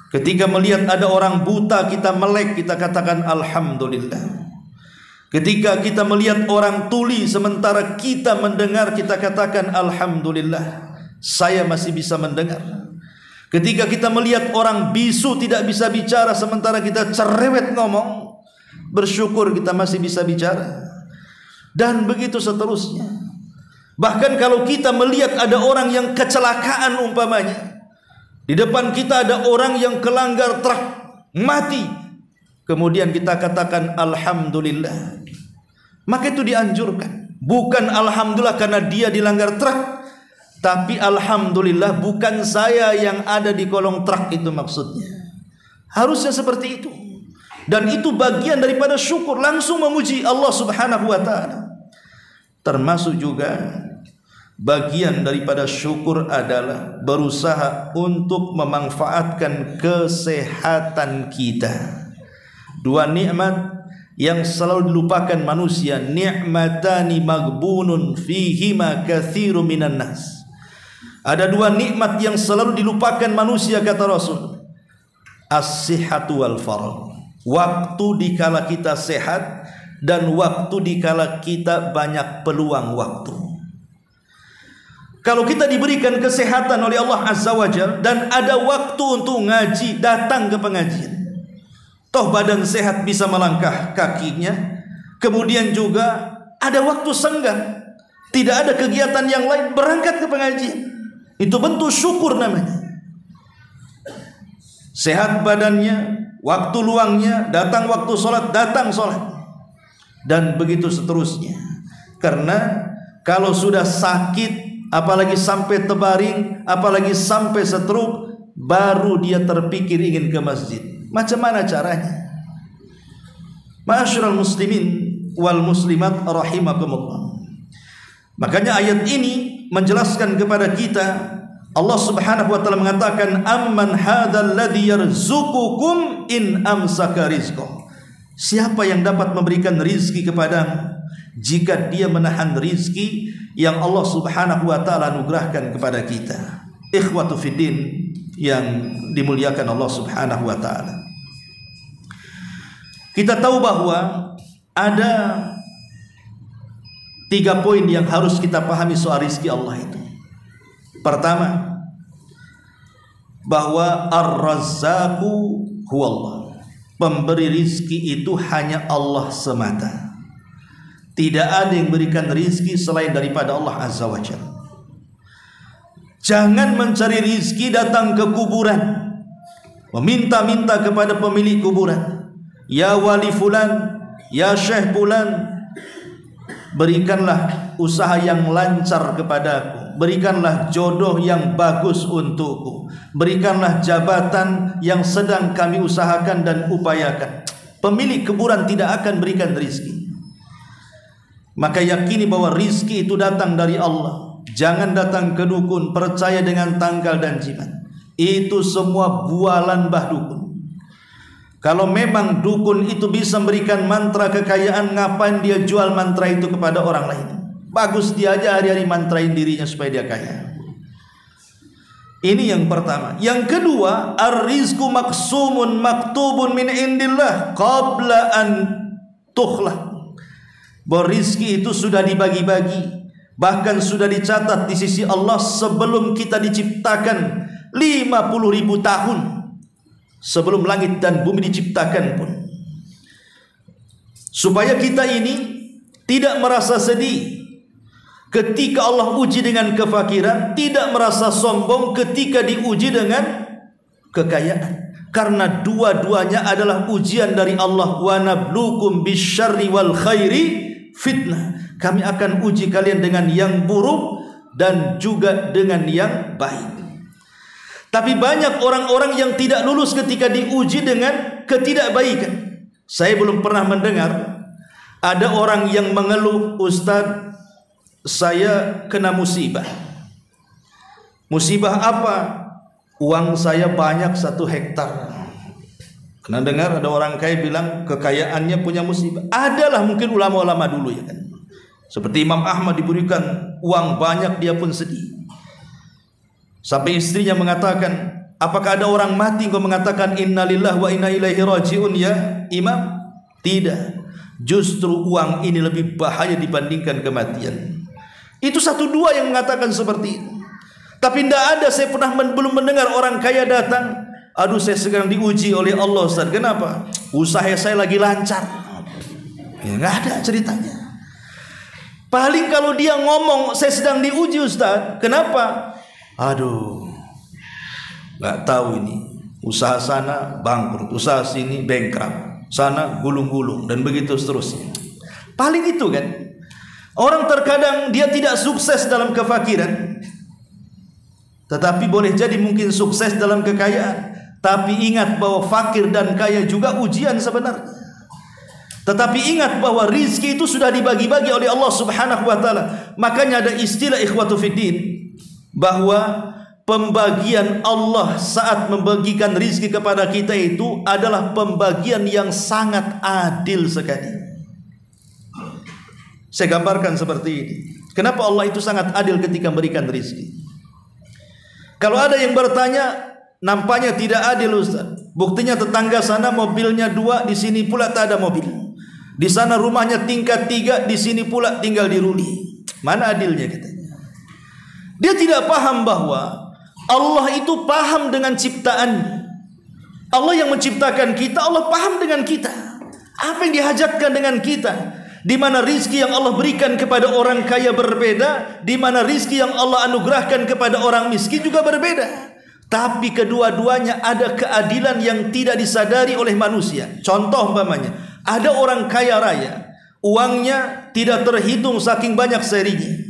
Ketika melihat ada orang buta, kita melek, kita katakan alhamdulillah. Ketika kita melihat orang tuli sementara kita mendengar, kita katakan alhamdulillah, saya masih bisa mendengar. Ketika kita melihat orang bisu tidak bisa bicara sementara kita cerewet ngomong, bersyukur kita masih bisa bicara. Dan begitu seterusnya. Bahkan kalau kita melihat ada orang yang kecelakaan umpamanya, di depan kita ada orang yang kelanggar truk mati, kemudian kita katakan alhamdulillah, maka itu dianjurkan. Bukan alhamdulillah karena dia dilanggar truk, tapi alhamdulillah bukan saya yang ada di kolong truk, itu maksudnya. Harusnya seperti itu. Dan itu bagian daripada syukur, langsung memuji Allah Subhanahu wa taala. Termasuk juga bagian daripada syukur adalah berusaha untuk memanfaatkan kesehatan kita. Dua nikmat yang selalu dilupakan manusia, ni'matani maghbunun fihima katsirun minan nas. Ada dua nikmat yang selalu dilupakan manusia, kata Rasul. As-sihhatu wal faragh. Waktu dikala kita sehat dan waktu dikala kita banyak peluang waktu. Kalau kita diberikan kesehatan oleh Allah Azza wa Jalla dan ada waktu untuk ngaji, datang ke pengajian. Toh badan sehat bisa melangkah kakinya, kemudian juga ada waktu senggang, tidak ada kegiatan yang lain, berangkat ke pengajian. Itu bentuk syukur namanya. Sehat badannya, waktu luangnya, datang waktu sholat, datang sholat, dan begitu seterusnya. Karena kalau sudah sakit, apalagi sampai terbaring, apalagi sampai stroke, baru dia terpikir ingin ke masjid. Macam mana caranya? Ma'asyiral muslimin wal muslimat rahimakumullah. Makanya ayat ini menjelaskan kepada kita, Allah Subhanahu wa taala mengatakan, amman hadzal ladzi yarzuqukum in amsaka rizqah. Siapa yang dapat memberikan rizki kepadamu jika dia menahan rizki yang Allah Subhanahu wa taala anugerahkan kepada kita. Ikhwatu fiddin yang dimuliakan Allah Subhanahu wa taala. Kita tahu bahwa ada 3 poin yang harus kita pahami soal rizki Allah itu. Pertama, bahwa Ar-Razzaqu huwallah. Pemberi rizki itu hanya Allah semata. Tidak ada yang berikan rizki selain daripada Allah Azza wa Jalla. Jangan mencari rizki datang ke kuburan, meminta-minta kepada pemilik kuburan. Ya wali fulan, ya syekh fulan, berikanlah usaha yang lancar kepadaku, berikanlah jodoh yang bagus untukku, berikanlah jabatan yang sedang kami usahakan dan upayakan. Pemilik kuburan tidak akan berikan rizki. Maka yakini bahwa rizki itu datang dari Allah. Jangan datang ke dukun, percaya dengan tanggal dan jimat. Itu semua bualan bah dukun. Kalau memang dukun itu bisa memberikan mantra kekayaan, ngapain dia jual mantra itu kepada orang lain? Bagus dia aja hari-hari mantrain dirinya supaya dia kaya. Ini yang pertama. Yang kedua, ar-rizqu maqsumun maktubun min indillah qabla an tukhla. Bahwa rizki itu sudah dibagi-bagi, bahkan sudah dicatat di sisi Allah sebelum kita diciptakan 50.000 tahun. Sebelum langit dan bumi diciptakan pun, supaya kita ini tidak merasa sedih ketika Allah uji dengan kefakiran, tidak merasa sombong ketika diuji dengan kekayaan, karena dua-duanya adalah ujian dari Allah. Wa nabluukum bisyarri wal khairi fitnah. Kami akan uji kalian dengan yang buruk dan juga dengan yang baik. Tapi banyak orang-orang yang tidak lulus ketika diuji dengan ketidakbaikan. Saya belum pernah mendengar ada orang yang mengeluh, Ustaz, saya kena musibah. Musibah apa? Uang saya banyak 1 hektar. Pernah dengar ada orang kaya bilang kekayaannya punya musibah? Adalah mungkin ulama-ulama dulu ya kan. Seperti Imam Ahmad diberikan uang banyak, dia pun sedih. Sampai istrinya mengatakan, apakah ada orang mati kau mengatakan innalillahi wa inna ilaihi rajiun ya Imam? Tidak. Justru uang ini lebih bahaya dibandingkan kematian. Itu 1-2 yang mengatakan seperti itu. Tapi tidak ada, saya pernah belum mendengar orang kaya datang, aduh saya sedang diuji oleh Allah Ustaz. Kenapa? Usaha saya lagi lancar. Ya, nggak ada ceritanya. Paling kalau dia ngomong saya sedang diuji Ustaz. Kenapa? Aduh, nggak tahu ini. Usaha sana bangkrut, usaha sini bankrupt. sana gulung-gulung, dan begitu seterusnya. Paling itu kan, orang terkadang dia tidak sukses dalam kefakiran, tetapi boleh jadi mungkin sukses dalam kekayaan. Tapi ingat bahwa fakir dan kaya juga ujian sebenarnya. Tetapi ingat bahwa rizki itu sudah dibagi-bagi oleh Allah Subhanahu wa ta'ala. Makanya ada istilah ikhwatu fiddin, bahwa pembagian Allah saat membagikan rizki kepada kita itu adalah pembagian yang sangat adil sekali. Saya gambarkan seperti ini. Kenapa Allah itu sangat adil ketika memberikan rizki? Kalau ada yang bertanya, nampaknya tidak adil Ustaz. Buktinya tetangga sana mobilnya 2, di sini pula tak ada mobil. Di sana rumahnya tingkat 3, di sini pula tinggal di ruli. Mana adilnya katanya? Dia tidak paham bahwa Allah itu paham dengan ciptaan. Allah yang menciptakan kita, Allah paham dengan kita. Apa yang dihajatkan dengan kita? Di mana rizki yang Allah berikan kepada orang kaya berbeda, di mana rizki yang Allah anugerahkan kepada orang miskin juga berbeda. Tapi kedua-duanya ada keadilan yang tidak disadari oleh manusia. Contoh umpamanya, ada orang kaya raya, uangnya tidak terhitung saking banyak serinya.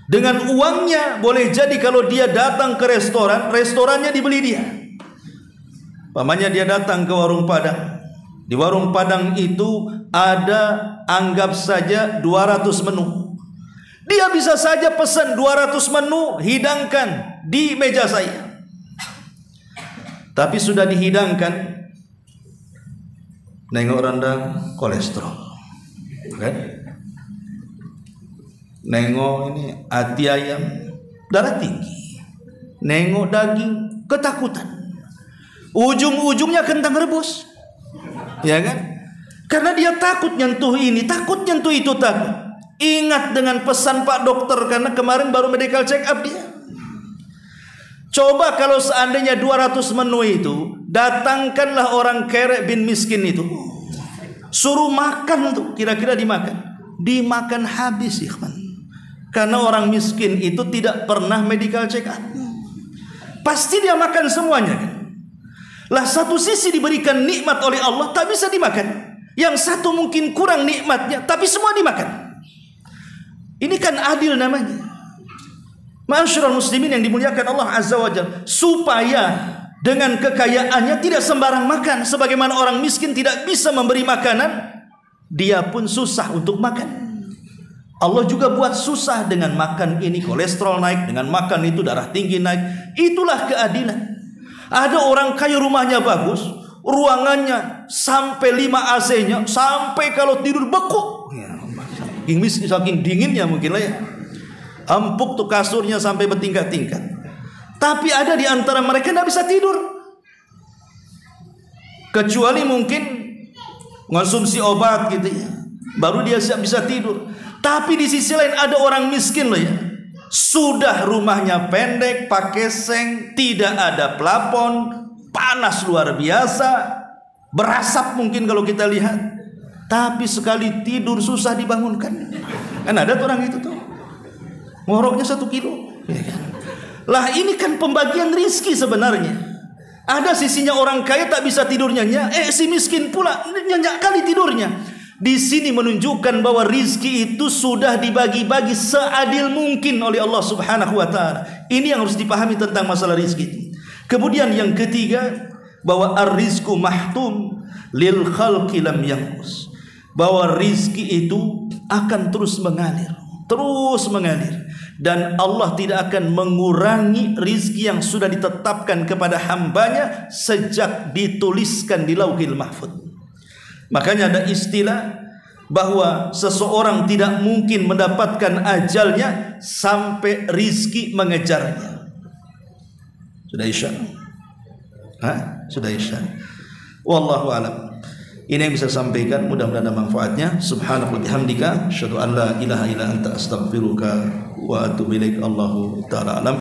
Dengan uangnya boleh jadi kalau dia datang ke restoran, restorannya dibeli dia. Umpamanya dia datang ke warung Padang. Di warung Padang itu ada, anggap saja 200 menu. Dia bisa saja pesan 200 menu, hidangkan di meja saya. Tapi sudah dihidangkan, nengok rendang, kolesterol, kan? Nengok ini hati ayam, darah tinggi. Nengok daging, ketakutan. Ujung-ujungnya kentang rebus, ya kan? Karena dia takut nyentuh ini, takut nyentuh itu, takut. Ingat dengan pesan Pak Dokter, karena kemarin baru medical check up dia. Coba kalau seandainya 200 menu itu, datangkanlah orang kerek bin miskin itu, suruh makan tuh, kira-kira dimakan habis, ikhwan. Karena orang miskin itu tidak pernah medical check up, pasti dia makan semuanya kan? Lah satu sisi diberikan nikmat oleh Allah, tak bisa dimakan. Yang satu mungkin kurang nikmatnya, tapi semua dimakan. Ini kan adil namanya. Ma'asyiral muslimin yang dimuliakan Allah Azza wa Jalla, supaya dengan kekayaannya tidak sembarang makan. Sebagaimana orang miskin tidak bisa memberi makanan, dia pun susah untuk makan. Allah juga buat susah, dengan makan ini kolesterol naik, dengan makan itu darah tinggi naik. Itulah keadilan. Ada orang kaya rumahnya bagus, ruangannya sampai 5 AC-nya, sampai kalau tidur beku. Saking dinginnya mungkin lah ya. Empuk tuh kasurnya sampai bertingkat-tingkat. Tapi ada di antara mereka tidak bisa tidur, kecuali mungkin konsumsi obat gitu ya, baru dia bisa tidur. Tapi di sisi lain ada orang miskin loh ya, sudah rumahnya pendek, pakai seng, tidak ada plafon, panas luar biasa, berasap mungkin kalau kita lihat, tapi sekali tidur susah dibangunkan. Kan ada tuh orang itu tuh, ngoroknya 1 kilo. Lah ini kan pembagian rizki sebenarnya. Ada sisinya orang kaya tak bisa tidur nyenyak, si miskin pula nyenyak kali tidurnya. Di sini menunjukkan bahwa rizki itu sudah dibagi-bagi seadil mungkin oleh Allah Subhanahu wa ta'ala. Ini yang harus dipahami tentang masalah rizki. Kemudian yang ketiga, bahwa ar-rizku mahtum lil khalqi lam yanqus. Bahwa rizki itu akan terus mengalir, dan Allah tidak akan mengurangi rizki yang sudah ditetapkan kepada hambanya sejak dituliskan di Lauhil Mahfuz. Makanya ada istilah bahwa seseorang tidak mungkin mendapatkan ajalnya sampai rizki mengejarnya. Sudah isya? Sudah isya. Wallahu a'lam. Ini yang bisa sampaikan, mudah-mudahan ada manfaatnya. Subhanallah bihamdika, asyhadu an la ilaha illa anta astaghfiruka wa atubu ilaik. Allahu ta'ala alam.